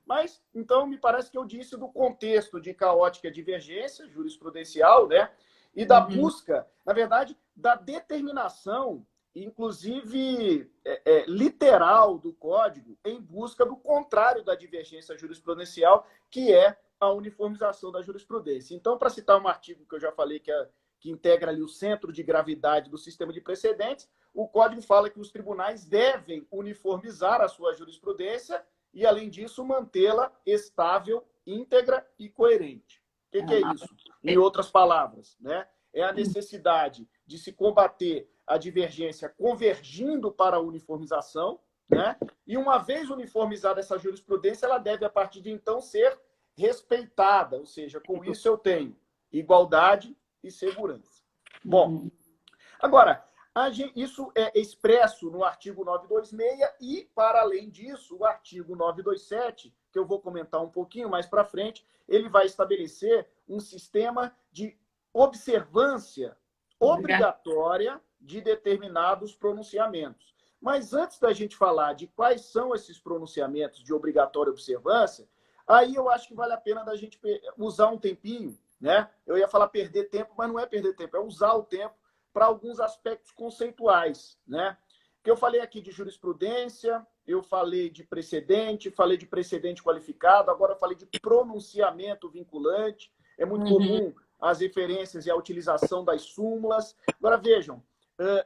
Mas, então, me parece que eu disse do contexto de caótica divergência jurisprudencial, né? E da busca, na verdade, da determinação, inclusive literal do Código, em busca do contrário da divergência jurisprudencial, que é a uniformização da jurisprudência. Então, para citar um artigo que eu já falei que integra ali o centro de gravidade do sistema de precedentes, o Código fala que os tribunais devem uniformizar a sua jurisprudência e, além disso, mantê-la estável, íntegra e coerente. O que é isso? Em outras palavras, né? É a necessidade de se combater a divergência convergindo para a uniformização, né? E uma vez uniformizada essa jurisprudência, ela deve, a partir de então, ser respeitada, ou seja, com isso eu tenho igualdade e segurança. Bom, agora, isso é expresso no artigo 926 e, para além disso, o artigo 927, que eu vou comentar um pouquinho mais para frente, ele vai estabelecer um sistema de observância obrigatória de determinados pronunciamentos. Mas antes da gente falar de quais são esses pronunciamentos de obrigatória observância, aí eu acho que vale a pena da gente usar um tempinho, né? Eu ia falar perder tempo, mas não é perder tempo, é usar o tempo para alguns aspectos conceituais, né? Que eu falei aqui de jurisprudência, eu falei de precedente qualificado, agora eu falei de pronunciamento vinculante. É muito comum as referências e a utilização das súmulas. Agora, vejam,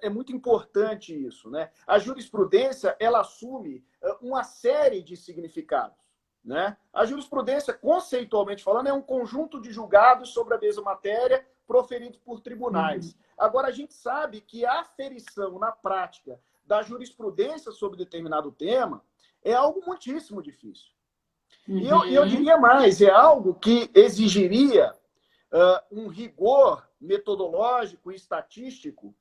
é muito importante isso, né? A jurisprudência, ela assume uma série de significados, né? A jurisprudência, conceitualmente falando, é um conjunto de julgados sobre a mesma matéria proferidos por tribunais. Agora, a gente sabe que a aferição na prática da jurisprudência sobre determinado tema é algo muitíssimo difícil. E eu diria mais, é algo que exigiria um rigor metodológico e estatístico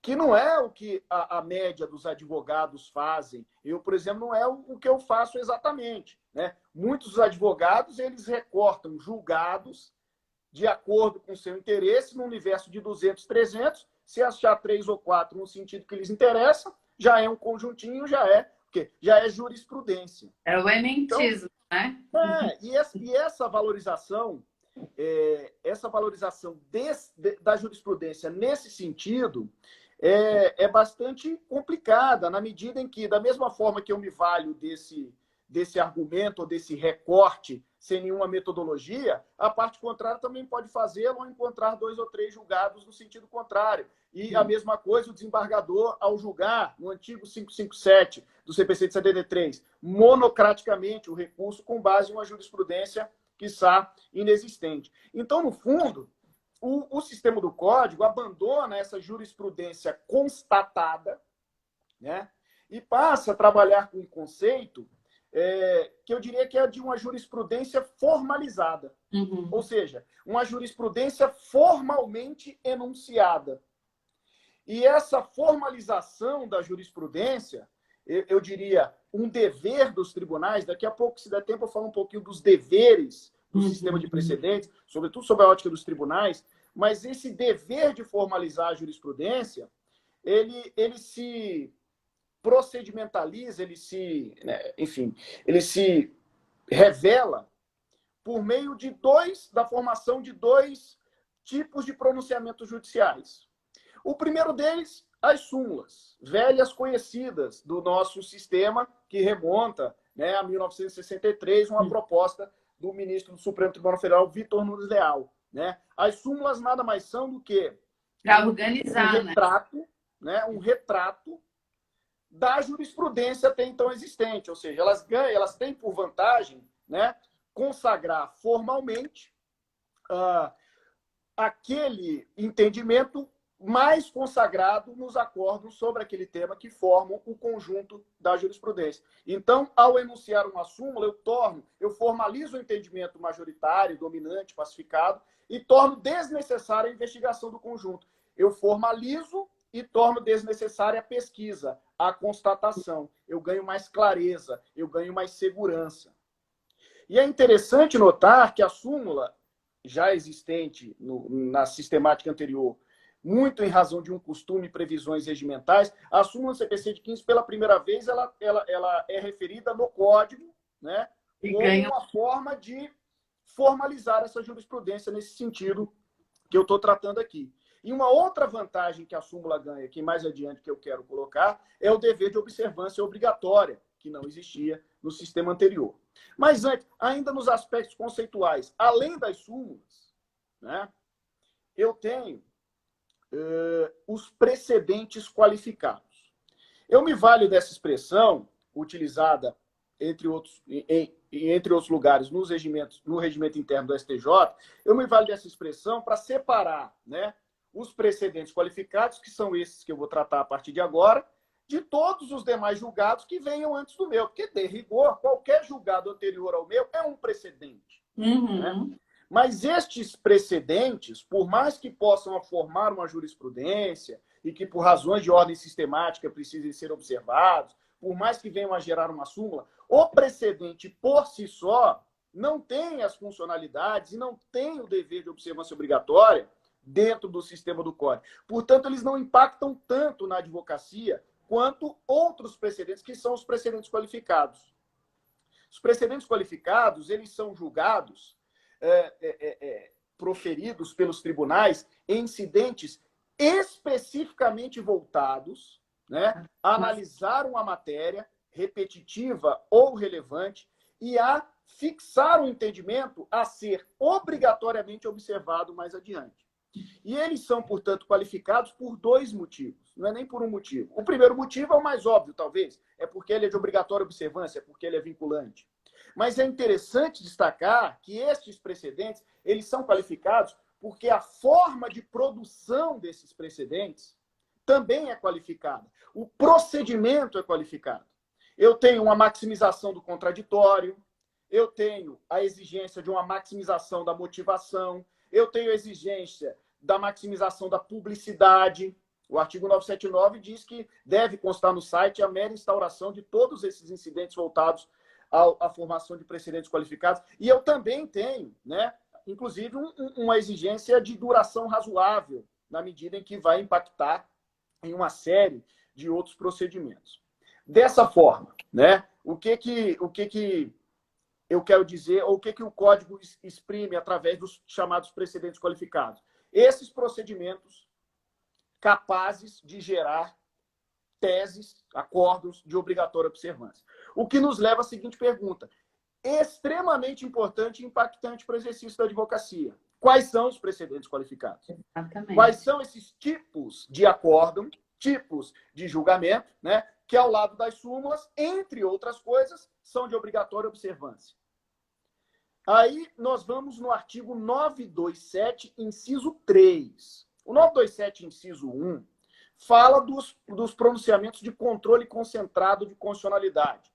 que não é o que a média dos advogados fazem. Eu, por exemplo, não é o que eu faço exatamente, né? Muitos dos advogados, eles recortam julgados de acordo com o seu interesse, no universo de 200, 300, se achar 3 ou 4 no sentido que lhes interessa, já é um conjuntinho, já é jurisprudência. É o ementismo, então, né? E essa valorização, da jurisprudência nesse sentido é bastante complicada, na medida em que, da mesma forma que eu me valho desse argumento ou desse recorte sem nenhuma metodologia, a parte contrária também pode fazê-lo ou encontrar 2 ou 3 julgados no sentido contrário. E a mesma coisa o desembargador, ao julgar no antigo 557 do CPC de 73, monocraticamente o recurso com base em uma jurisprudência quiçá inexistente. Então, no fundo, o sistema do Código abandona essa jurisprudência constatada, né, e passa a trabalhar com um conceito que eu diria que é de uma jurisprudência formalizada. Ou seja, uma jurisprudência formalmente enunciada. E essa formalização da jurisprudência, eu diria, um dever dos tribunais, daqui a pouco, se der tempo, eu falo um pouquinho dos deveres do sistema de precedentes, sobretudo sobre a ótica dos tribunais, mas esse dever de formalizar a jurisprudência, ele se procedimentaliza, ele se revela por meio da formação de 2 tipos de pronunciamentos judiciais. O primeiro deles, as súmulas, velhas conhecidas do nosso sistema, que remonta, né, a 1963, uma proposta do ministro do Supremo Tribunal Federal, Vitor Nunes Leal. Né? As súmulas nada mais são do que para organizar, um retrato da jurisprudência até então existente. Ou seja, elas têm por vantagem, né, consagrar formalmente aquele entendimento mais consagrado nos acordos sobre aquele tema que formam o conjunto da jurisprudência. Então, ao enunciar uma súmula, eu formalizo o entendimento majoritário, dominante, pacificado, e torno desnecessária a investigação do conjunto. Eu formalizo e torno desnecessária a pesquisa, a constatação. Eu ganho mais clareza, eu ganho mais segurança. E é interessante notar que a súmula, já existente na sistemática anterior, muito em razão de um costume e previsões regimentais, a súmula CPC de 15, pela primeira vez, ela é referida no Código, né, como uma forma de formalizar essa jurisprudência nesse sentido que eu estou tratando aqui. E uma outra vantagem que a súmula ganha, que mais adiante que eu quero colocar, é o dever de observância obrigatória, que não existia no sistema anterior. Mas antes, ainda nos aspectos conceituais, além das súmulas, né, eu tenho os precedentes qualificados. Eu me valho dessa expressão, utilizada, entre outros lugares, no regimento interno do STJ, eu me valho dessa expressão para separar, né, os precedentes qualificados, que são esses que eu vou tratar a partir de agora, de todos os demais julgados que venham antes do meu. Porque, de rigor, qualquer julgado anterior ao meu é um precedente. Né? Mas estes precedentes, por mais que possam formar uma jurisprudência e que, por razões de ordem sistemática, precisem ser observados, por mais que venham a gerar uma súmula, o precedente, por si só, não tem as funcionalidades e não tem o dever de observância obrigatória dentro do sistema do Código. Portanto, eles não impactam tanto na advocacia quanto outros precedentes, que são os precedentes qualificados. Os precedentes qualificados, eles são julgados, proferidos pelos tribunais em incidentes especificamente voltados, né, a analisar uma matéria repetitiva ou relevante e a fixar um entendimento a ser obrigatoriamente observado mais adiante. E eles são, portanto, qualificados por dois motivos, não é nem por um motivo. O primeiro motivo é o mais óbvio, talvez, é porque ele é de obrigatória observância, é porque ele é vinculante. Mas é interessante destacar que estes precedentes, eles são qualificados porque a forma de produção desses precedentes também é qualificada. O procedimento é qualificado. Eu tenho uma maximização do contraditório, eu tenho a exigência de uma maximização da motivação, eu tenho a exigência da maximização da publicidade. O artigo 979 diz que deve constar no site a mera instauração de todos esses incidentes voltados à formação de precedentes qualificados. E eu também tenho, né, inclusive, uma exigência de duração razoável, na medida em que vai impactar em uma série de outros procedimentos. Dessa forma, né, o que eu quero dizer, ou o que o Código exprime através dos chamados precedentes qualificados? Esses procedimentos capazes de gerar teses, acordos de obrigatória observância. O que nos leva à seguinte pergunta, extremamente importante e impactante para o exercício da advocacia. Quais são os precedentes qualificados? Exatamente. Quais são esses tipos de acórdão, tipos de julgamento, né, que ao lado das súmulas, entre outras coisas, são de obrigatória observância. Aí nós vamos no artigo 927, inciso 3. O 927, inciso 1, fala dos pronunciamentos de controle concentrado de constitucionalidade.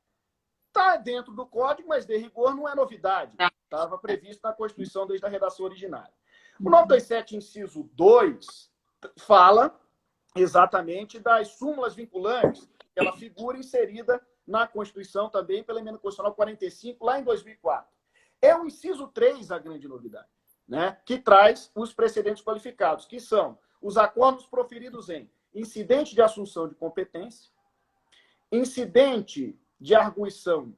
Está dentro do Código, mas de rigor não é novidade. Estava previsto na Constituição desde a redação originária. O 927, inciso 2, fala exatamente das súmulas vinculantes, aquela figura inserida na Constituição também pela Emenda Constitucional 45, lá em 2004. É o inciso 3 a grande novidade, né, que traz os precedentes qualificados, que são os acordos proferidos em incidente de assunção de competência, incidente de arguição,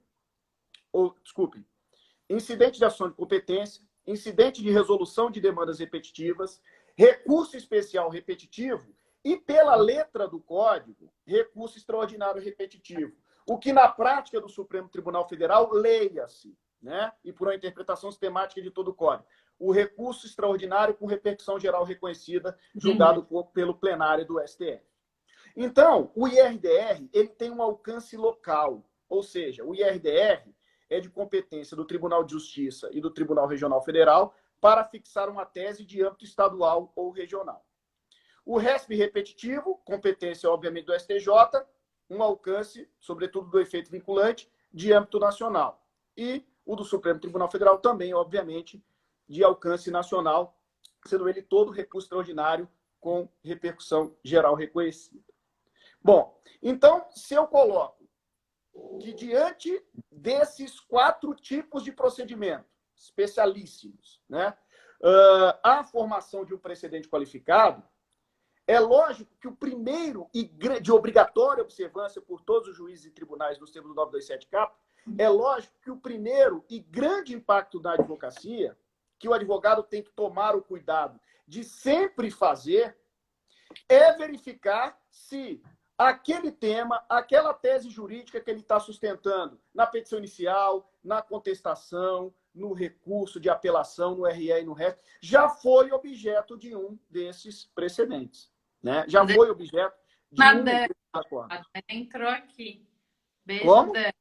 incidente de ação de competência, incidente de resolução de demandas repetitivas, recurso especial repetitivo e, pela letra do Código, recurso extraordinário repetitivo. O que, na prática do Supremo Tribunal Federal, leia-se, né, e por uma interpretação sistemática de todo o Código, o recurso extraordinário com repercussão geral reconhecida, julgado pelo plenário do STF. Então, o IRDR ele tem um alcance local, ou seja, o IRDR é de competência do Tribunal de Justiça e do Tribunal Regional Federal para fixar uma tese de âmbito estadual ou regional. O RESP repetitivo, competência, obviamente, do STJ, um alcance, sobretudo do efeito vinculante, de âmbito nacional. E o do Supremo Tribunal Federal também, obviamente, de alcance nacional, sendo ele todo recurso extraordinário com repercussão geral reconhecida. Bom, então, se eu coloco que diante desses 4 tipos de procedimento especialíssimos, né, a formação de um precedente qualificado, é lógico que o primeiro e de obrigatória observância por todos os juízes e tribunais nos termos do 927 cap É lógico que o primeiro e grande impacto da advocacia, que o advogado tem que tomar o cuidado de sempre fazer, é verificar se aquele tema, aquela tese jurídica que ele está sustentando na petição inicial, na contestação, no recurso de apelação, no RE e no REF, já foi objeto de um desses precedentes. Né? Já foi objeto de um desses acordos. A Dani entrou aqui. Beijo, Como? Dani.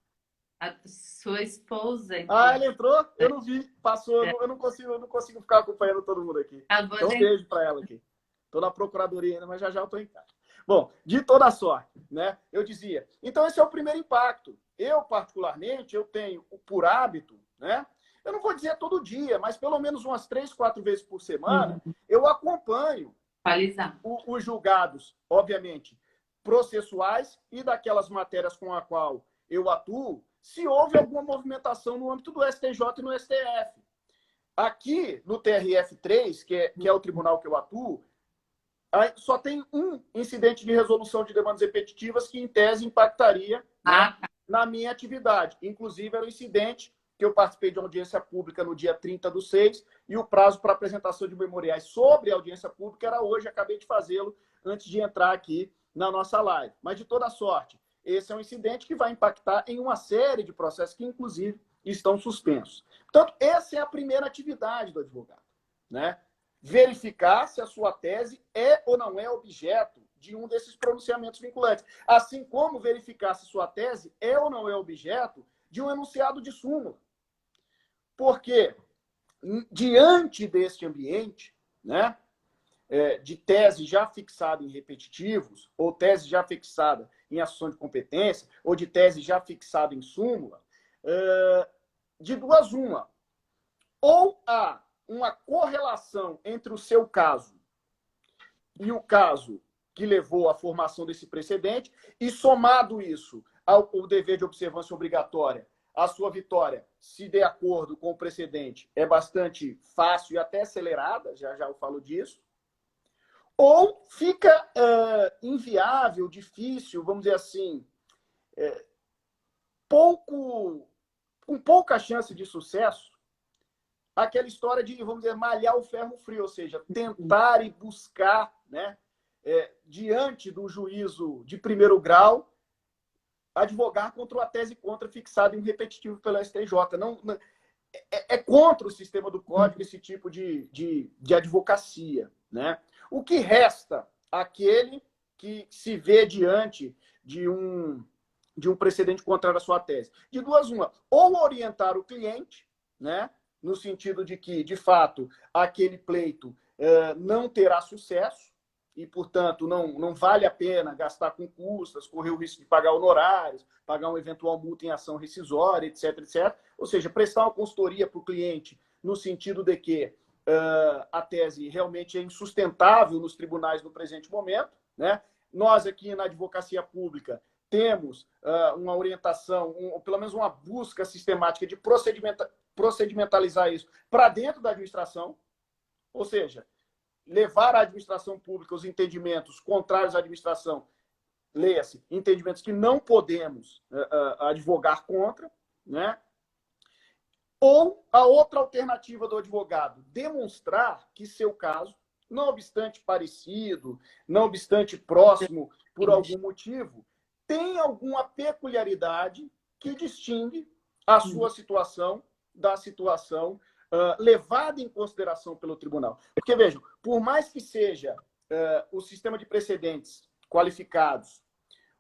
A sua esposa entrou. Ah, ela entrou? Eu não vi. Passou. Eu não consigo ficar acompanhando todo mundo aqui. Então, um beijo para ela aqui. Estou na procuradoria ainda, mas já eu estou em casa. Bom, de toda sorte, né? Eu dizia. Então, esse é o primeiro impacto. Eu, particularmente, eu tenho por hábito, né? Eu não vou dizer todo dia, mas pelo menos umas 3, 4 vezes por semana, eu acompanho os julgados, obviamente, processuais e daquelas matérias com a qual eu atuo, se houve alguma movimentação no âmbito do STJ e no STF. Aqui, no TRF3, que é o tribunal que eu atuo, só tem um incidente de resolução de demandas repetitivas que, em tese, impactaria na minha atividade. Inclusive, era o incidente que eu participei de audiência pública no dia 30/6 e o prazo para apresentação de memoriais sobre a audiência pública era hoje, acabei de fazê-lo antes de entrar aqui na nossa live. Mas, de toda sorte, esse é um incidente que vai impactar em uma série de processos que, inclusive, estão suspensos. Portanto, essa é a primeira atividade do advogado, né? Verificar se a sua tese é ou não é objeto de um desses pronunciamentos vinculantes. Assim como verificar se sua tese é ou não é objeto de um enunciado de súmula. Porque, diante deste ambiente, né, de tese já fixada em repetitivos, ou tese já fixada em assunção de competência, ou de tese já fixada em súmula, de duas uma. Ou há uma correlação entre o seu caso e o caso que levou à formação desse precedente, e somado isso ao dever de observância obrigatória, a sua vitória, se de acordo com o precedente, é bastante fácil e até acelerada, já eu falo disso, ou fica inviável, difícil, vamos dizer assim, com pouca chance de sucesso, aquela história de, vamos dizer, malhar o ferro frio, ou seja, tentar e buscar, né, diante do juízo de primeiro grau, advogar contra uma tese contra fixada em um repetitivo pela STJ. É contra o sistema do Código esse tipo de advocacia, né? O que resta àquele que se vê diante de um precedente contrário à sua tese? De duas uma, ou orientar o cliente, né? No sentido de que, de fato, aquele pleito não terá sucesso e, portanto, não vale a pena gastar com custas, correr o risco de pagar honorários, pagar uma eventual multa em ação rescisória, etc, etc. Ou seja, prestar uma consultoria para o cliente no sentido de que a tese realmente é insustentável nos tribunais no presente momento, né? Nós aqui na advocacia pública temos uma orientação, ou pelo menos uma busca sistemática de procedimentalizar isso para dentro da administração, ou seja, levar à administração pública os entendimentos contrários à administração, leia-se, entendimentos que não podemos advogar contra, né? Ou a outra alternativa do advogado, demonstrar que seu caso, não obstante parecido, não obstante próximo por algum motivo, tem alguma peculiaridade que distingue a sua situação da situação levada em consideração pelo tribunal. Porque, vejam, por mais que seja o sistema de precedentes qualificados,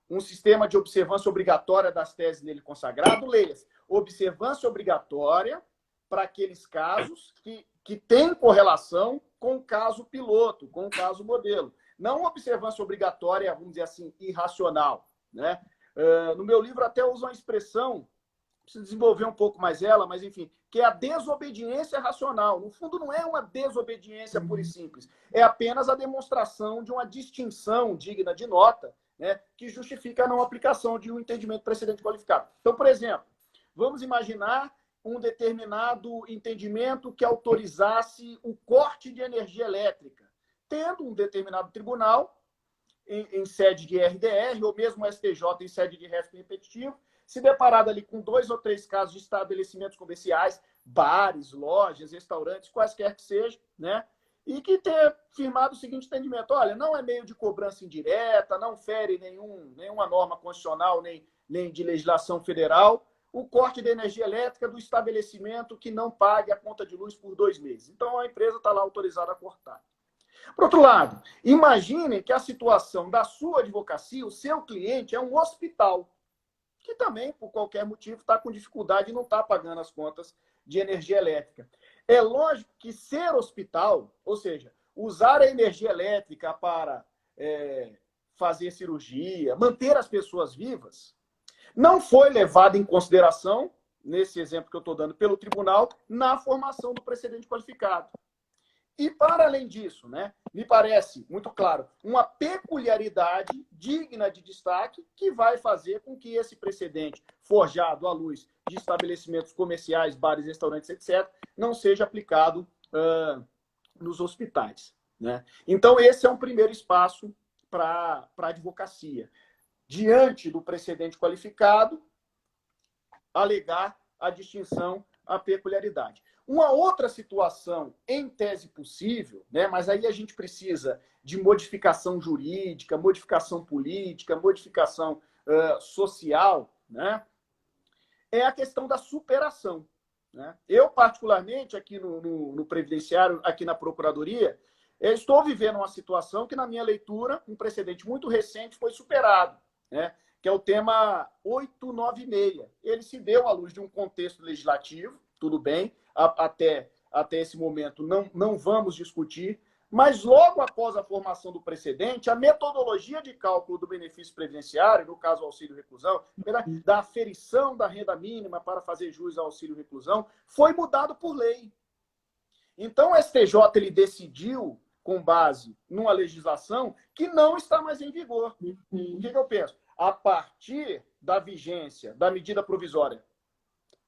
um sistema de observância obrigatória das teses nele consagrado, leia-se, observância obrigatória para aqueles casos que têm correlação com o caso piloto, com o caso modelo. Não observância obrigatória, vamos dizer assim, irracional, né? No meu livro até uso uma expressão, preciso desenvolver um pouco mais ela, mas enfim, que é a desobediência racional. No fundo, não é uma desobediência pura e simples, é apenas a demonstração de uma distinção digna de nota, né, que justifica a não aplicação de um entendimento precedente qualificado. Então, por exemplo, vamos imaginar um determinado entendimento que autorizasse o corte de energia elétrica, tendo um determinado tribunal em sede de RDR, ou mesmo STJ em sede de réfico repetitivo, se deparado ali com 2 ou 3 casos de estabelecimentos comerciais, bares, lojas, restaurantes, quaisquer que sejam, né? E que ter firmado o seguinte entendimento: olha, não é meio de cobrança indireta, não fere nenhuma norma constitucional, nem de legislação federal, o corte da energia elétrica do estabelecimento que não pague a conta de luz por 2 meses. Então, a empresa está lá autorizada a cortar. Por outro lado, imagine que a situação da sua advocacia, o seu cliente, é um hospital, que também, por qualquer motivo, está com dificuldade e não está pagando as contas de energia elétrica. É lógico que ser hospital, ou seja, usar a energia elétrica para fazer cirurgia, manter as pessoas vivas, não foi levado em consideração, nesse exemplo que eu estou dando, pelo tribunal, na formação do precedente qualificado. E, para além disso, né, me parece muito claro, uma peculiaridade digna de destaque que vai fazer com que esse precedente forjado à luz de estabelecimentos comerciais, bares, restaurantes, etc., não seja aplicado nos hospitais, né? Então, esse é um primeiro espaço para a advocacia. Diante do precedente qualificado, alegar a distinção, a peculiaridade. Uma outra situação, em tese possível, né, mas aí a gente precisa de modificação jurídica, modificação política, modificação social, né, é a questão da superação. Né? Eu, particularmente, aqui no Previdenciário, aqui na Procuradoria, estou vivendo uma situação que, na minha leitura, um precedente muito recente foi superado, né? Que é o tema 896. Ele se deu à luz de um contexto legislativo, tudo bem, até esse momento não vamos discutir, mas logo após a formação do precedente, a metodologia de cálculo do benefício previdenciário, no caso auxílio-reclusão, da aferição da renda mínima para fazer jus ao auxílio-reclusão, foi mudado por lei. Então, o STJ ele decidiu, com base numa legislação que não está mais em vigor. O que eu penso? A partir da vigência da medida provisória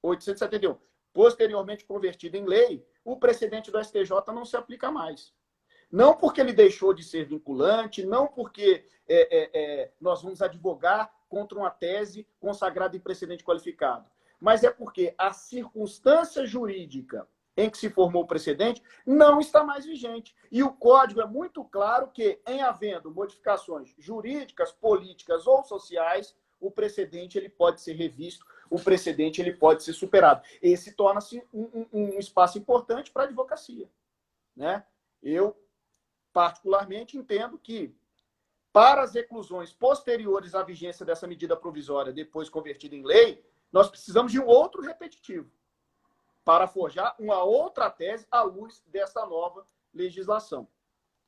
871, posteriormente convertida em lei, o precedente do STJ não se aplica mais. Não porque ele deixou de ser vinculante, não porque nós vamos advogar contra uma tese consagrada em precedente qualificado, mas é porque a circunstância jurídica em que se formou o precedente não está mais vigente. E o Código é muito claro que, em havendo modificações jurídicas, políticas ou sociais, o precedente ele pode ser revisto, o precedente ele pode ser superado. Esse torna-se um espaço importante para a advocacia. Né? Eu, particularmente, entendo que, para as reclusões posteriores à vigência dessa medida provisória, depois convertida em lei, nós precisamos de um outro repetitivo para forjar uma outra tese à luz dessa nova legislação.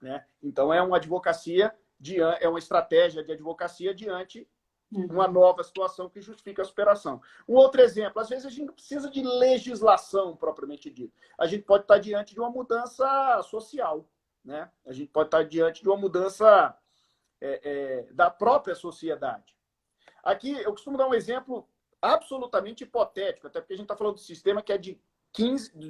Né? Então, é uma estratégia de advocacia diante de uma nova situação que justifica a superação. Um outro exemplo, às vezes a gente não precisa de legislação propriamente dita. A gente pode estar diante de uma mudança social. Né? A gente pode estar diante de uma mudança da própria sociedade. Aqui, eu costumo dar um exemplo absolutamente hipotético, até porque a gente está falando do sistema que é de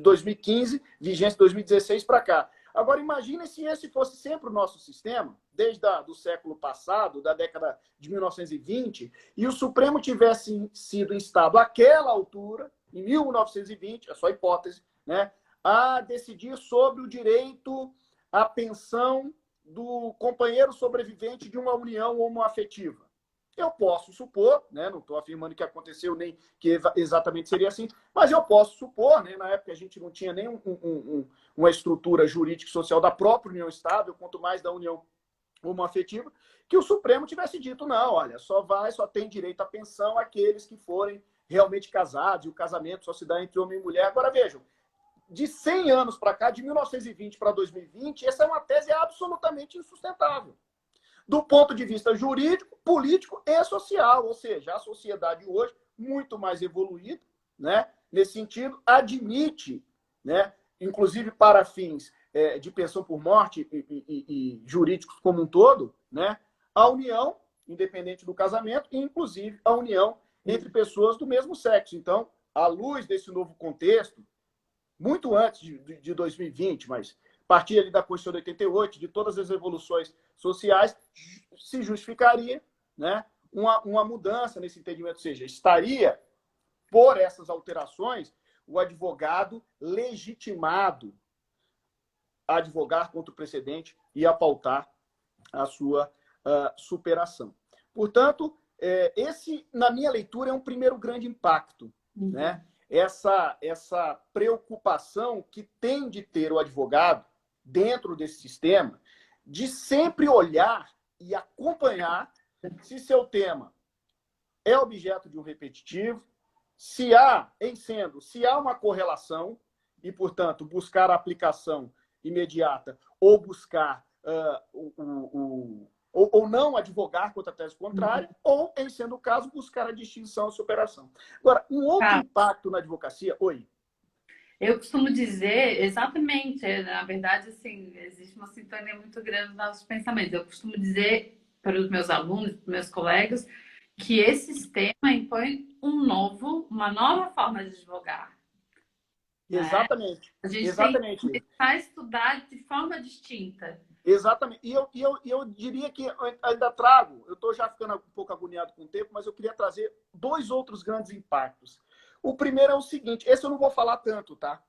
2015, vigência de 2016 para cá. Agora, imagine se esse fosse sempre o nosso sistema, desde o século passado, da década de 1920, e o Supremo tivesse sido instado àquela altura, em 1920, é só hipótese, né, a decidir sobre o direito à pensão do companheiro sobrevivente de uma união homoafetiva. Eu posso supor, né, não estou afirmando que aconteceu nem que exatamente seria assim, mas eu posso supor, né, na época a gente não tinha nem uma estrutura jurídica e social da própria união estável, quanto mais da união homoafetiva, que o Supremo tivesse dito, não, olha, só tem direito à pensão aqueles que forem realmente casados, e o casamento só se dá entre homem e mulher. Agora vejam, de 100 anos para cá, de 1920 para 2020, essa é uma tese absolutamente insustentável. Do ponto de vista jurídico, político e social. Ou seja, a sociedade hoje, muito mais evoluída, né, nesse sentido, admite, né, inclusive para fins de pensão por morte e jurídicos como um todo, né, a união, independente do casamento, e inclusive a união entre pessoas do mesmo sexo. Então, à luz desse novo contexto, muito antes de 2020, mas a partir ali da Constituição de 88, de todas as evoluções sociais, se justificaria, né, uma mudança nesse entendimento, ou seja, estaria, por essas alterações, o advogado legitimado a advogar contra o precedente e a pautar a sua superação. Portanto, esse, na minha leitura, é um primeiro grande impacto, né? Essa preocupação que tem de ter o advogado dentro desse sistema, de sempre olhar e acompanhar se seu tema é objeto de um repetitivo, se há uma correlação e, portanto, buscar a aplicação imediata ou buscar ou não advogar contra a tese contrária, ou, em sendo o caso, buscar a distinção e superação. Agora, um outro impacto na advocacia... Oi. Eu costumo dizer, exatamente, na verdade, assim, existe uma sintonia muito grande nos nossos pensamentos. Eu costumo dizer para os meus alunos, para os meus colegas, que esse sistema impõe uma nova forma de advogar. Exatamente. Né? A gente Exatamente. tem que começar a estudar de forma distinta. Exatamente. E eu diria que ainda trago, eu estou já ficando um pouco agoniado com o tempo, mas eu queria trazer 2 outros grandes impactos. O primeiro é o seguinte, esse eu não vou falar tanto, tá?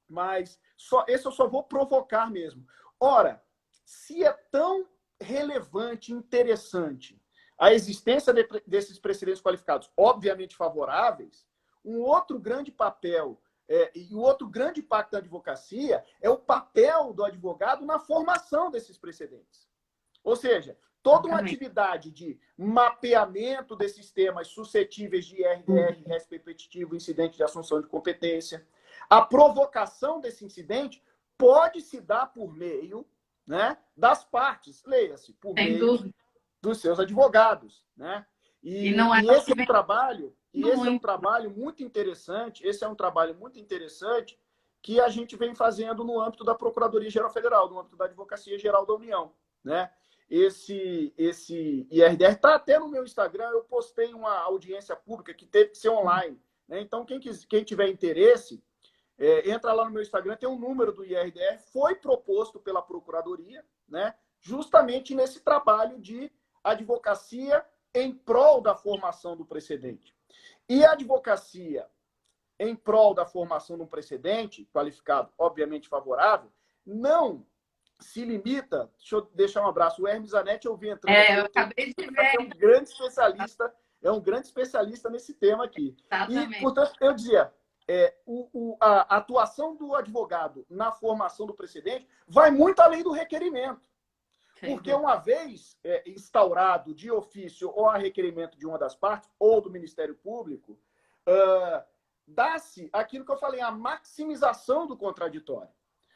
Mas esse eu só vou provocar mesmo. Ora, se é tão relevante, interessante a existência desses precedentes qualificados, obviamente favoráveis, um outro grande papel e o outro grande impacto da advocacia é o papel do advogado na formação desses precedentes. Ou seja, toda uma atividade de mapeamento desses temas suscetíveis de IRDR, repetitivo, incidente de assunção de competência. A provocação desse incidente pode se dar por meio, né, das partes, leia-se, por meio dos seus advogados. Né? E esse é um trabalho... E esse é um trabalho muito interessante, que a gente vem fazendo no âmbito da Procuradoria-Geral Federal, no âmbito da Advocacia Geral da União. Né? Esse IRDR está até no meu Instagram, eu postei uma audiência pública que teve que ser online. Né? Então, quem tiver interesse, entra lá no meu Instagram, tem um número do IRDR, foi proposto pela Procuradoria, né? Justamente nesse trabalho de advocacia em prol da formação do precedente. E a advocacia em prol da formação de um precedente qualificado, obviamente favorável, não se limita... Deixa eu deixar um abraço. O Hermes Zanetti, eu vi entrando... eu acabei de ver. É um grande especialista nesse tema aqui. Exatamente. E, portanto, eu dizia, a atuação do advogado na formação do precedente vai muito além do requerimento. Porque uma vez instaurado de ofício ou a requerimento de uma das partes, ou do Ministério Público, dá-se aquilo que eu falei, a maximização do contraditório.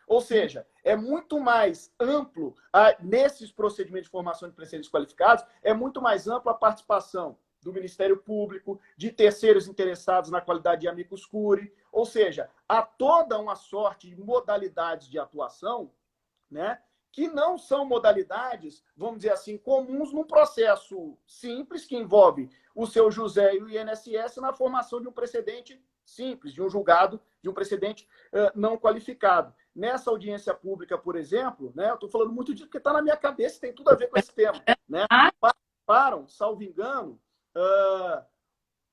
Ou seja, é muito mais amplo, nesses procedimentos de formação de precedentes qualificados, é muito mais ampla a participação do Ministério Público, de terceiros interessados na qualidade de amicus curiae, ou seja, há toda uma sorte de modalidades de atuação, né, que não são modalidades, vamos dizer assim, comuns num processo simples que envolve o seu José e o INSS na formação de um precedente simples, de um julgado, de um precedente não qualificado. Nessa audiência pública, por exemplo, né, eu estou falando muito disso porque está na minha cabeça, tem tudo a ver com esse tema. Né? Participaram, salvo engano,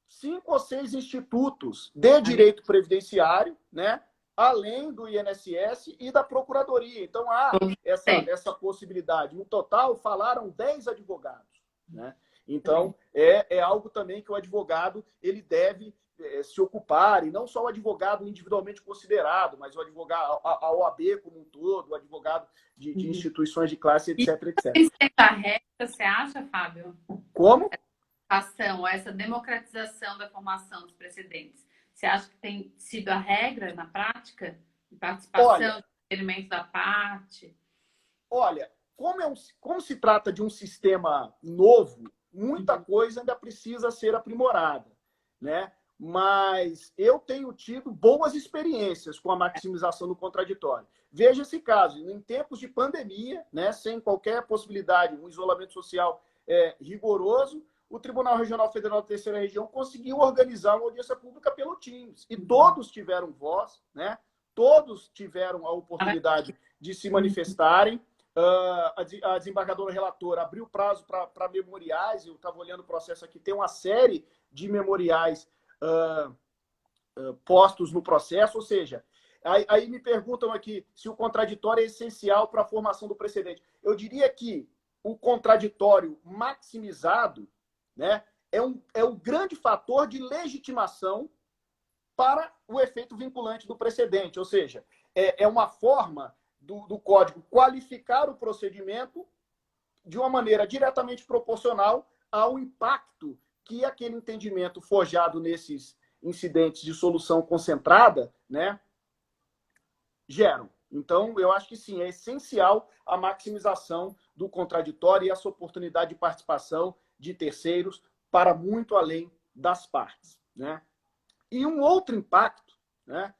5 ou 6 institutos de direito previdenciário, né? Além do INSS e da Procuradoria. Então, há essa possibilidade. No total, falaram 10 advogados. Né? Então, é algo também que o advogado ele deve se ocupar, e não só o advogado individualmente considerado, mas o advogado, a OAB como um todo, o advogado de instituições de classe, etc, etc. Essa regra, você acha, Fábio? Como? Essa democratização da formação dos precedentes. Você acha que tem sido a regra na prática? De participação, de experimento da parte? Olha, como se trata de um sistema novo, muita coisa ainda precisa ser aprimorada, né? Mas eu tenho tido boas experiências com a maximização do contraditório. Veja esse caso, em tempos de pandemia, né, sem qualquer possibilidade, um isolamento social rigoroso, o Tribunal Regional Federal da Terceira Região conseguiu organizar uma audiência pública pelo Teams. E todos tiveram voz, né? Todos tiveram a oportunidade de se manifestarem. A desembargadora relatora abriu prazo para memoriais, eu estava olhando o processo aqui, tem uma série de memoriais postos no processo, ou seja, aí me perguntam aqui se o contraditório é essencial para a formação do precedente. Eu diria que o contraditório maximizado, né, é o grande fator de legitimação para o efeito vinculante do precedente, ou seja, é uma forma do Código qualificar o procedimento de uma maneira diretamente proporcional ao impacto que aquele entendimento forjado nesses incidentes de solução concentrada, né, geram. Então, eu acho que sim, é essencial a maximização do contraditório e essa oportunidade de participação de terceiros para muito além das partes, né? E um outro impacto, né,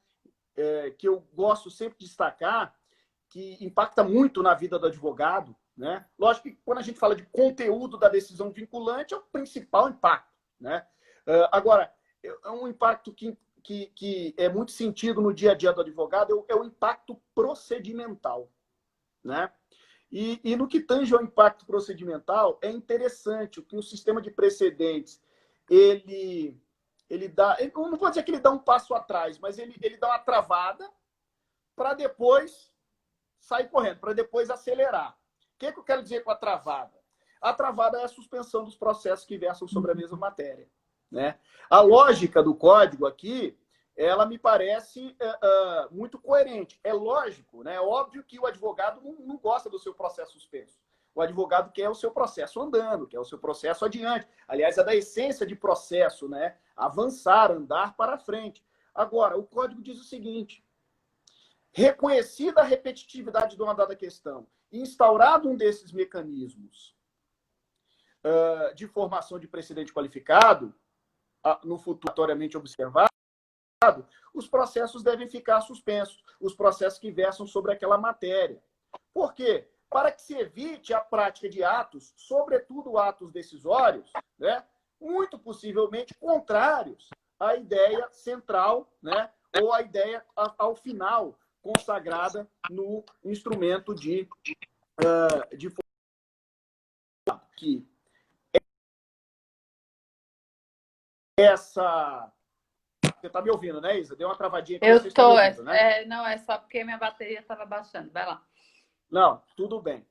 que eu gosto sempre de destacar, que impacta muito na vida do advogado, né? Lógico que quando a gente fala de conteúdo da decisão vinculante, é o principal impacto, né? Agora, é um impacto que é muito sentido no dia a dia do advogado, é o impacto procedimental, né? E no que tange ao impacto procedimental, é interessante o que o sistema de precedentes, ele dá, eu não vou dizer que ele dá um passo atrás, mas ele dá uma travada para depois sair correndo, para depois acelerar. O que eu quero dizer com a travada? A travada é a suspensão dos processos que versam sobre a mesma matéria, né? A lógica do código aqui, ela me parece muito coerente. É lógico, né? É óbvio que o advogado não gosta do seu processo suspenso. O advogado quer o seu processo andando, quer o seu processo adiante. Aliás, é da essência de processo, né? Avançar, andar para frente. Agora, o código diz o seguinte: reconhecida a repetitividade de uma dada questão, instaurado um desses mecanismos de formação de precedente qualificado, no futuro atualmente observado, os processos devem ficar suspensos, os processos que versam sobre aquela matéria. Por quê? Para que se evite a prática de atos, sobretudo atos decisórios, né, muito possivelmente contrários à ideia central, né, ou à ideia ao final consagrada no instrumento de que essa... Você está me ouvindo, né, Isa? Deu uma travadinha aqui. Eu estou. Né? Não, é só porque minha bateria estava baixando. Vai lá. Não, tudo bem.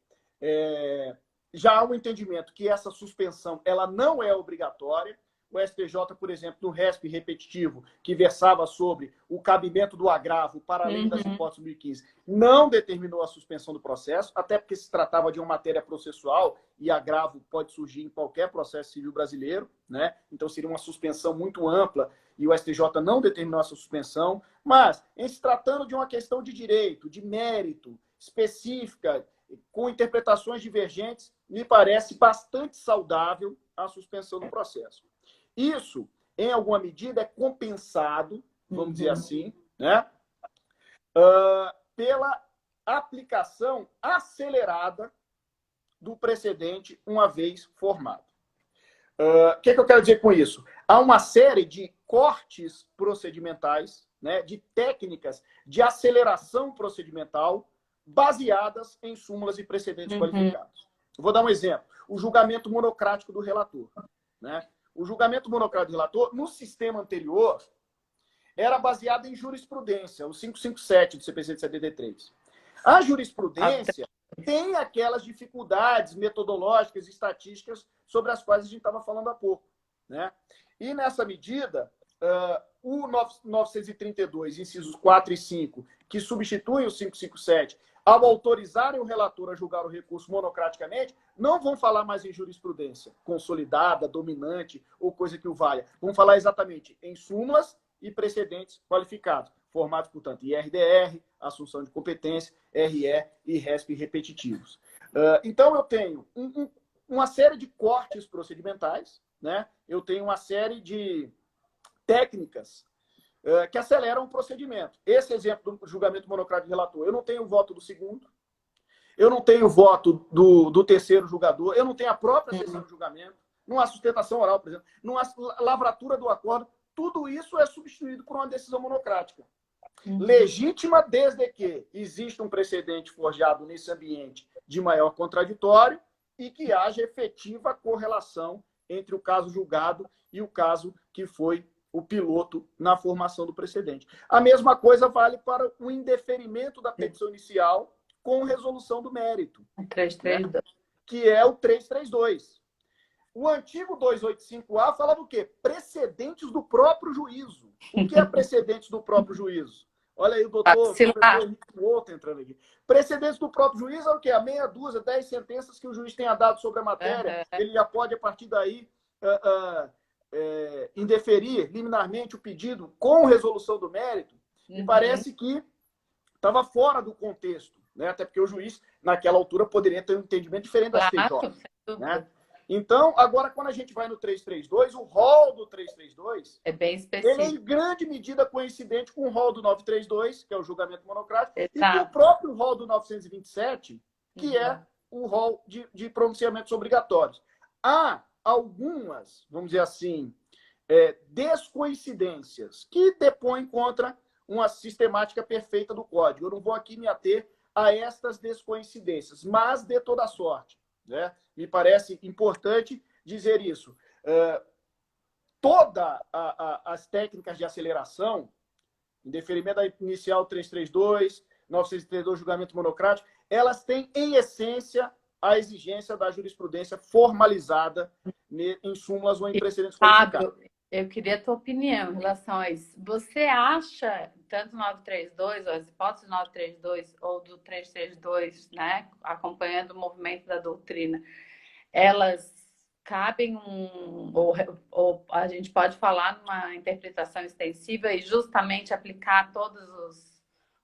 Já há um entendimento que essa suspensão ela não é obrigatória. O STJ, por exemplo, no RESP repetitivo, que versava sobre o cabimento do agravo para além das hipóteses 2015, não determinou a suspensão do processo, até porque se tratava de uma matéria processual e agravo pode surgir em qualquer processo civil brasileiro, né? Então seria uma suspensão muito ampla e o STJ não determinou essa suspensão. Mas, em se tratando de uma questão de direito, de mérito, específica, com interpretações divergentes, me parece bastante saudável a suspensão do processo. Isso, em alguma medida, é compensado, vamos dizer assim, né, pela aplicação acelerada do precedente uma vez formado. O que eu quero dizer com isso? Há uma série de cortes procedimentais, né, de técnicas de aceleração procedimental baseadas em súmulas e precedentes qualificados. Eu vou dar um exemplo. O julgamento monocrático do relator, né? O julgamento monocrático do relator, no sistema anterior, era baseado em jurisprudência, o 557 do CPC de 73. A jurisprudência tem aquelas dificuldades metodológicas e estatísticas sobre as quais a gente estava falando há pouco, né? E, nessa medida, o 932, incisos 4 e 5, que substituem o 557, ao autorizarem o relator a julgar o recurso monocraticamente, não vão falar mais em jurisprudência consolidada, dominante ou coisa que o valha. Vão falar exatamente em súmulas e precedentes qualificados, formados, portanto, IRDR, assunção de competência, RE e RESP repetitivos. Então, eu tenho uma série de cortes procedimentais, né? Eu tenho uma série de técnicas que aceleram o procedimento. Esse exemplo do julgamento monocrático do relator, eu não tenho o voto do segundo, eu não tenho o voto do terceiro julgador, eu não tenho a própria sessão de julgamento, não há sustentação oral, por exemplo, não há lavratura do acordo, tudo isso é substituído por uma decisão monocrática. Legítima desde que exista um precedente forjado nesse ambiente de maior contraditório e que haja efetiva correlação entre o caso julgado e o caso que foi o piloto na formação do precedente. A mesma coisa vale para o indeferimento da petição inicial com resolução do mérito, 332. Né? Que é o 332. O antigo 285A fala do quê? Precedentes do próprio juízo. O que é precedentes do próprio juízo? Olha aí o doutor outro entrando aqui. Precedentes do próprio juízo é o quê? A meia dúzia, 10 sentenças que o juiz tenha dado sobre a matéria. Ele já pode, a partir daí, indeferir liminarmente o pedido com resolução do mérito. E parece que estava fora do contexto, né? Até porque o juiz, naquela altura, poderia ter um entendimento diferente das TJ. Né? Então, agora, quando a gente vai no 332, o rol do 332 é bem específico. Ele é em grande medida coincidente com o rol do 932, que é o julgamento monocrático, e com o próprio rol do 927, que é o rol de pronunciamentos obrigatórios. Há algumas, vamos dizer assim, descoincidências que depõem contra uma sistemática perfeita do Código. Eu não vou aqui me ater a estas descoincidências, mas de toda sorte. Né? Me parece importante dizer isso. Todas as técnicas de aceleração, indeferimento da inicial 332, 932, julgamento monocrático, elas têm, em essência, a exigência da jurisprudência formalizada em súmulas ou em precedentes qualificados. Eu queria a tua opinião em relação a isso. Você acha, tanto 932, ou as hipóteses do 932 ou do 332, né, acompanhando o movimento da doutrina, elas cabem ou a gente pode falar numa interpretação extensiva e justamente aplicar todos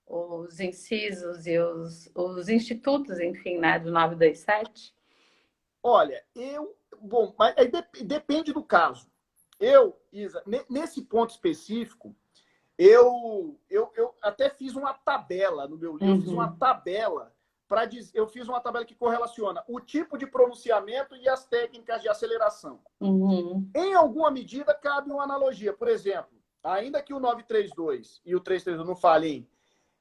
os incisos e os institutos, enfim, né, do 927? Olha, bom, mas aí depende do caso. Isa, nesse ponto específico, eu até fiz uma tabela no meu livro, fiz uma tabela eu fiz uma tabela que correlaciona o tipo de pronunciamento e as técnicas de aceleração. Em alguma medida, cabe uma analogia. Por exemplo, ainda que o 932 e o 332 não falem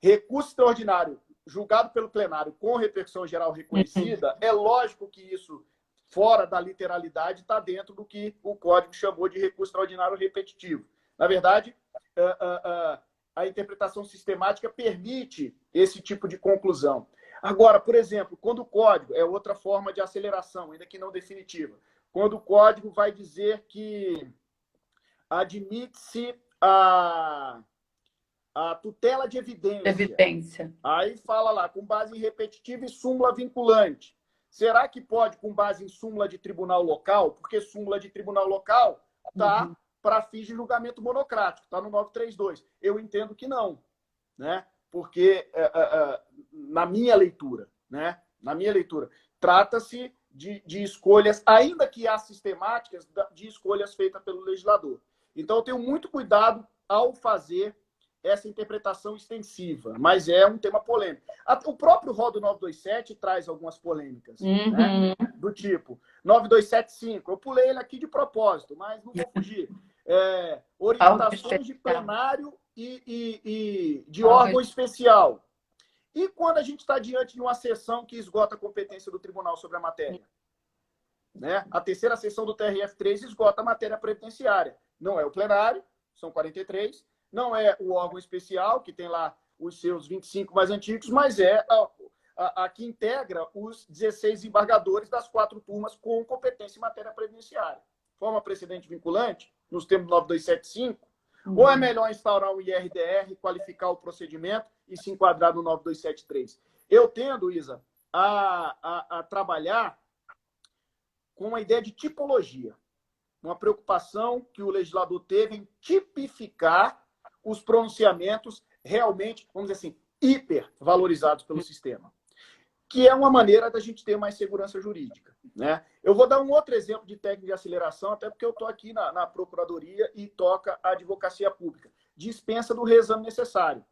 recurso extraordinário julgado pelo plenário com repercussão geral reconhecida, é lógico que isso, fora da literalidade, está dentro do que o Código chamou de recurso extraordinário repetitivo. Na verdade, a interpretação sistemática permite esse tipo de conclusão. Agora, por exemplo, quando o Código é outra forma de aceleração, ainda que não definitiva, quando o Código vai dizer que admite-se a tutela de evidência. Aí fala lá, com base em repetitiva e súmula vinculante. Será que pode, com base em súmula de tribunal local? Porque súmula de tribunal local está para fins de julgamento monocrático, está no 932. Eu entendo que não, né? Porque na minha leitura, né? Na minha leitura, trata-se de escolhas, ainda que assistemáticas, de escolhas feitas pelo legislador. Então, eu tenho muito cuidado ao fazer essa interpretação extensiva, mas é um tema polêmico. O próprio rol do 927 traz algumas polêmicas, né? Do tipo 9275. Eu pulei ele aqui de propósito, mas não vou fugir. Orientações de plenário e de órgão especial. E quando a gente está diante de uma sessão que esgota a competência do tribunal sobre a matéria? Né? A terceira sessão do TRF3 esgota a matéria previdenciária. Não é o plenário, são 43, não é o órgão especial, que tem lá os seus 25 mais antigos, mas é a que integra os 16 embargadores das 4 turmas com competência em matéria previdenciária. Forma precedente vinculante, nos termos do 9275, ou é melhor instaurar um IRDR, qualificar o procedimento e se enquadrar no 9273? Eu tendo, Isa, a trabalhar com uma ideia de tipologia. Uma preocupação que o legislador teve em tipificar os pronunciamentos realmente, vamos dizer assim, hipervalorizados pelo sistema. Que é uma maneira da gente ter mais segurança jurídica. Né? Eu vou dar um outro exemplo de técnica de aceleração, até porque eu estou aqui na Procuradoria e toca a Advocacia Pública. Dispensa do reexame necessário.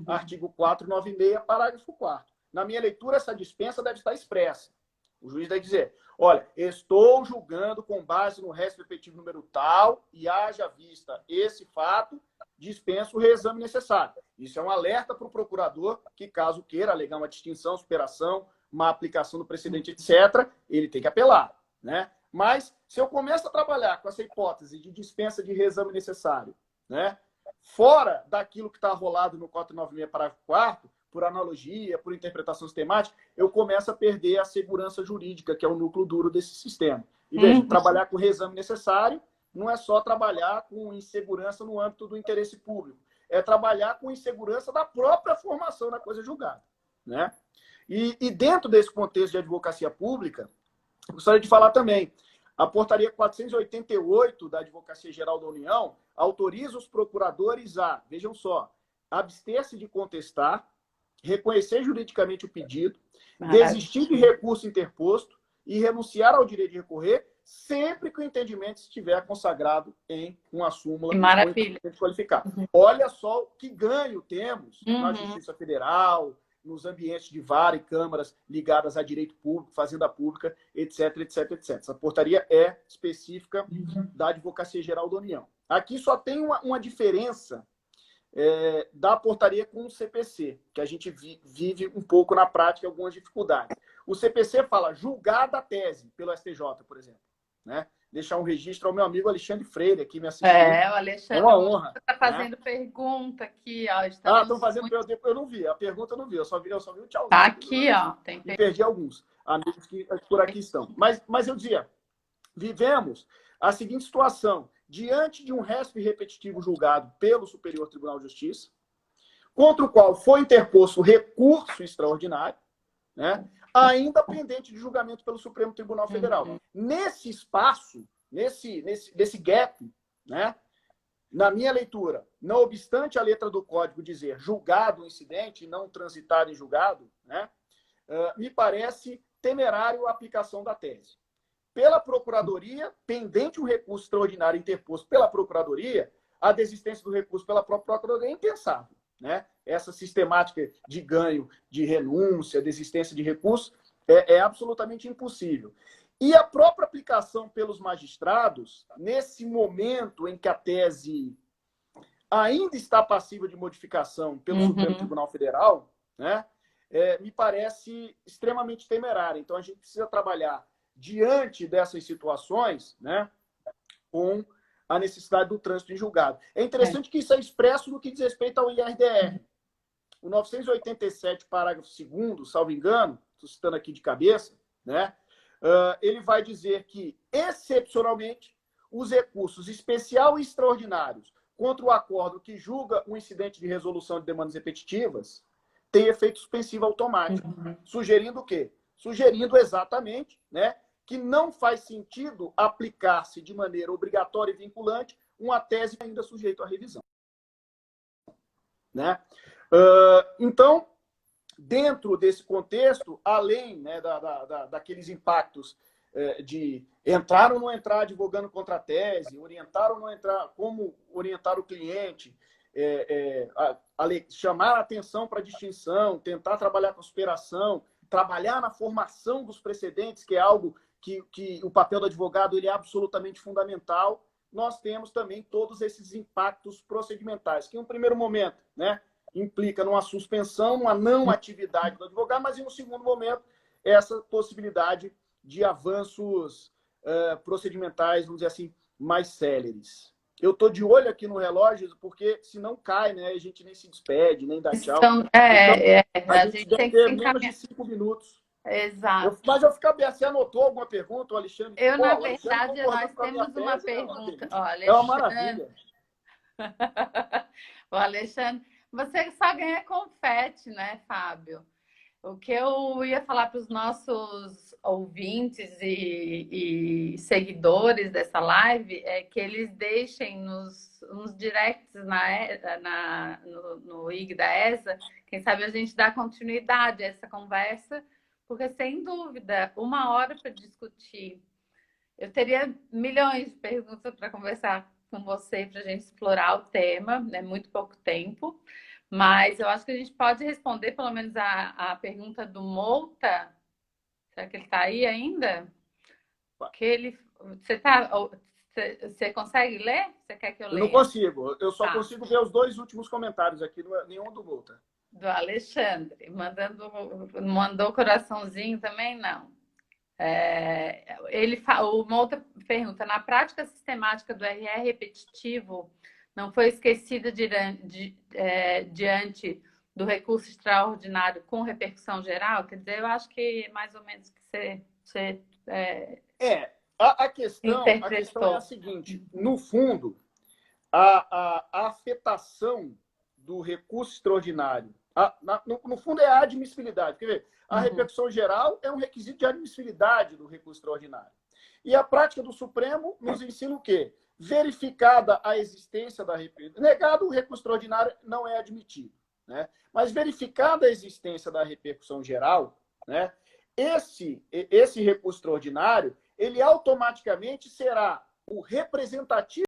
Artigo 496, parágrafo 4º. Na minha leitura, essa dispensa deve estar expressa. O juiz deve dizer, olha, estou julgando com base no resto efetivo número tal e haja vista esse fato, dispensa o reexame necessário. Isso é um alerta para o procurador que, caso queira alegar uma distinção, superação má aplicação do precedente, etc., ele tem que apelar, né? Mas, se eu começo a trabalhar com essa hipótese de dispensa de reexame necessário, né, fora daquilo que está rolado no 496, parágrafo 4º, por analogia, por interpretação sistemática, eu começo a perder a segurança jurídica, que é o núcleo duro desse sistema. E veja, trabalhar com reexame necessário não é só trabalhar com insegurança no âmbito do interesse público, é trabalhar com insegurança da própria formação da coisa julgada, né? E dentro desse contexto de advocacia pública, gostaria de falar também, a portaria 488 da Advocacia Geral da União autoriza os procuradores a, vejam só, abster-se de contestar, reconhecer juridicamente o pedido, desistir de recurso interposto e renunciar ao direito de recorrer, sempre que o entendimento estiver consagrado em uma súmula qualificada. Olha só que ganho temos na Justiça Federal, nos ambientes de vara e câmaras ligadas a direito público, fazenda pública, etc, etc, etc. Essa portaria é específica da Advocacia Geral da União. Aqui só tem uma diferença da portaria com o CPC, que a gente vive um pouco na prática algumas dificuldades. O CPC fala julgada a tese pelo STJ, por exemplo, né? Deixar um registro ao meu amigo Alexandre Freire aqui me assistindo. O Alexandre, é uma honra. Está fazendo pergunta aqui, ó. Estão fazendo pergunta, eu não vi. A pergunta eu não vi, eu só vi o tchauzinho. Tá aqui, ó. E perdi alguns amigos que por aqui estão. Mas eu dizia, vivemos a seguinte situação: diante de um récipe repetitivo julgado pelo Superior Tribunal de Justiça, contra o qual foi interposto recurso extraordinário, né, ainda pendente de julgamento pelo Supremo Tribunal Federal. Nesse espaço, nesse gap, né, na minha leitura, não obstante a letra do Código dizer julgado o incidente e não transitado em julgado, né, me parece temerário a aplicação da tese. Pela Procuradoria, pendente um recurso extraordinário interposto pela Procuradoria, a desistência do recurso pela própria Procuradoria é impensável, né? Essa sistemática de ganho, de renúncia, desistência de recurso é absolutamente impossível. E a própria aplicação pelos magistrados, nesse momento em que a tese ainda está passível de modificação pelo Supremo Tribunal Federal, né, me parece extremamente temerária. Então, a gente precisa trabalhar diante dessas situações, né, com a necessidade do trânsito em julgado. É interessante que isso é expresso no que diz respeito ao IRDR. O 987, parágrafo 2º, salvo engano, estou citando aqui de cabeça, né, ele vai dizer que, excepcionalmente, os recursos especial e extraordinários contra o acordo que julga um incidente de resolução de demandas repetitivas têm efeito suspensivo automático. Sugerindo o quê? Sugerindo exatamente, né, que não faz sentido aplicar-se de maneira obrigatória e vinculante uma tese ainda sujeita à revisão. Né? Então, dentro desse contexto, além, né, daqueles impactos de entrar ou não entrar advogando contra a tese, orientar ou não entrar, como orientar o cliente, chamar a atenção para a distinção, tentar trabalhar com a superação, trabalhar na formação dos precedentes, que é algo que o papel do advogado ele é absolutamente fundamental. Nós temos também todos esses impactos procedimentais, que em um primeiro momento, né, implica numa suspensão, numa não atividade do advogado, mas em um segundo momento, essa possibilidade de avanços procedimentais, vamos dizer assim, mais céleres. Eu estou de olho aqui no relógio, porque se não cai, né, a gente nem se despede, nem dá tchau. Então, a gente deve ter menos de 5 minutos. Exato. Mas eu ficar bem, você anotou alguma pergunta, o Alexandre? Na verdade, nós temos uma pergunta. É uma maravilha. O Alexandre, você só ganha confete, né, Fábio? O que eu ia falar para os nossos ouvintes e seguidores dessa live é que eles deixem nos directs no IG da ESA, quem sabe a gente dá continuidade a essa conversa, porque, sem dúvida, 1 hora para discutir. Eu teria milhões de perguntas para conversar com você, para a gente explorar o tema, né? Muito pouco tempo. Mas eu acho que a gente pode responder, pelo menos, a pergunta do Mouta. Será que ele está aí ainda? Porque você consegue ler? Você quer que eu leia? Eu não consigo. Eu só consigo ver os 2 últimos comentários aqui, nenhum do Mouta. Do Alexandre. Mandou coraçãozinho também? Não. Uma outra pergunta. Na prática sistemática do RR repetitivo, não foi esquecida diante do recurso extraordinário com repercussão geral? Quer dizer, eu acho que mais ou menos que você a questão é a seguinte: no fundo, a afetação do recurso extraordinário, no fundo, é a admissibilidade. Quer ver? A repercussão geral é um requisito de admissibilidade do recurso extraordinário. E a prática do Supremo nos ensina o quê? Verificada a existência da repercussão. Negado, o recurso extraordinário não é admitido, né? Mas verificada a existência da repercussão geral, né? Esse recurso extraordinário, ele automaticamente será o representativo